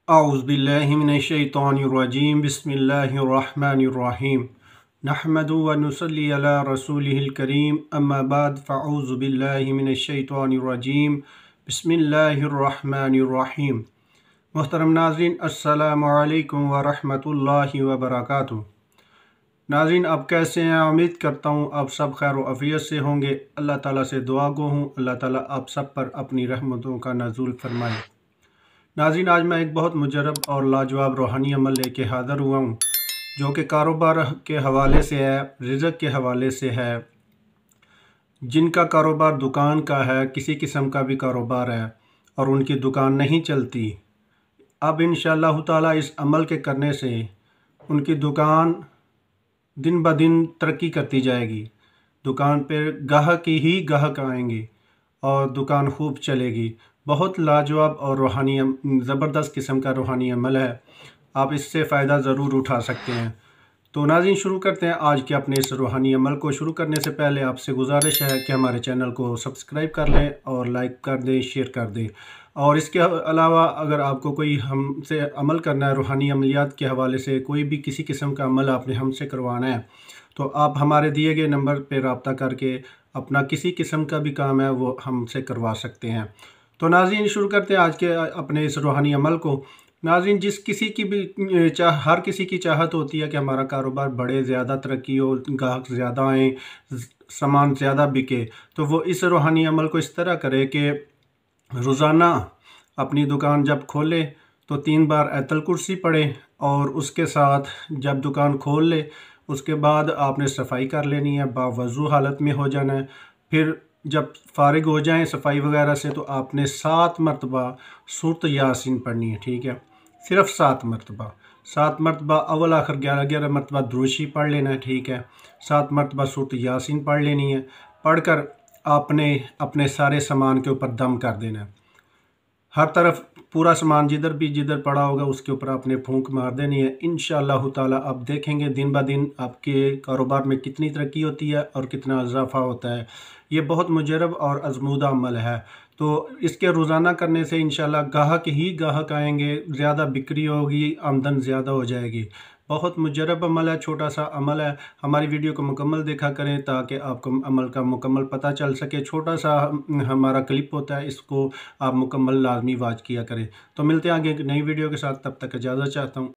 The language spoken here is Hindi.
औज़ुबिल्लाहिमिनश्शैतानिर्रजीम बिस्मिल्लाहिर्रहमानिर्रहीम नहमदु व नुसल्ली अला रसूलिहिल करीम अम्मा बाद फ़अऊज़ुबिल्लाहिमिनश्शैतानिर्रजीम बिस्मिल्लाहिर्रहमानिर्रहीम। मोहतरम नाज़रीन, अस्सलामु अलैकुम व रहमतुल्लाहि व बरकातुहू। नाज़रीन, आप कैसे हैं? उम्मीद करता हूँ आप सब खैर व आफ़ियत से होंगे। अल्लाह ताला से दुआ गो हूँ अल्लाह ताला आप सब पर अपनी रहमतों का नज़ूल फरमाए। नाज़रीन, आज मैं एक बहुत मुजरब और लाजवाब रूहानी अमल लेके हाज़िर हुआ हूँ, जो कि कारोबार के हवाले से है, रिज़्क़ के हवाले से है। जिनका कारोबार दुकान का है, किसी किस्म का भी कारोबार है और उनकी दुकान नहीं चलती, अब इंशाअल्लाह ताला इस अमल के करने से उनकी दुकान दिन ब दिन तरक्की करती जाएगी। दुकान पर गाहक ही गाहक आएंगे और दुकान खूब चलेगी। बहुत लाजवाब और रूहानी ज़बरदस्त किस्म का रूहानी अमल है, आप इससे फ़ायदा ज़रूर उठा सकते हैं। तो नाज़रीन, शुरू करते हैं आज के अपने इस रूहानी अमल को। शुरू करने से पहले आपसे गुजारिश है कि हमारे चैनल को सब्सक्राइब कर लें और लाइक कर दें, शेयर कर दें। और इसके अलावा अगर आपको कोई हमसे अमल करना है, रूहानी अमलियात के हवाले से कोई भी किसी किस्म का अमल आपने हमसे करवाना है, तो आप हमारे दिए गए नंबर पर रब्ता करके अपना किसी किस्म का भी काम है वो हमसे करवा सकते हैं। तो नाज़रीन, शुरू करते हैं आज के अपने इस रूहानी अमल को। नाज़रीन, हर किसी की चाहत होती है कि हमारा कारोबार बढ़े, ज़्यादा तरक्की हो, गाहक ज़्यादा आएँ, सामान ज़्यादा बिके। तो वो इस रूहानी अमल को इस तरह करे कि रोज़ाना अपनी दुकान जब खोले तो 3 बार आयतुल कुर्सी पढ़े और उसके साथ जब दुकान खोल ले उसके बाद आपने सफाई कर लेनी है, बावज़ू हालत में हो जाना है। फिर जब फारिग हो जाएं सफाई वगैरह से तो आपने 7 मरतबा सूरत यासीन पढ़नी है, ठीक है? सिर्फ 7 मरतबा अव्वल आखिर 11 मरतबा दुरूशी पढ़ लेना है, ठीक है? 7 मरतबा सूरत यासीन पढ़ लेनी है। पढ़कर आपने अपने सारे सामान के ऊपर दम कर देना है। हर तरफ पूरा सामान जिधर पड़ा होगा उसके ऊपर आपने फूंक मार देनी है। इंशाअल्लाह ताला आप देखेंगे दिन ब दिन आपके कारोबार में कितनी तरक्की होती है और कितना इजाफा होता है। ये बहुत मुजरब और आजमूदा अमल है, तो इसके रोज़ाना करने से इंशाअल्लाह गाहक ही गाहक आएंगे, ज़्यादा बिक्री होगी, आमदन ज़्यादा हो जाएगी। बहुत मुजरब अमल है, छोटा सा अमल है। हमारी वीडियो को मुकम्मल देखा करें ताकि आपको अमल का मुकम्मल पता चल सके। छोटा सा हमारा क्लिप होता है, इसको आप मुकम्मल लाजमी वाच किया करें। तो मिलते हैं आगे एक नई वीडियो के साथ, तब तक इजाज़त चाहता हूँ।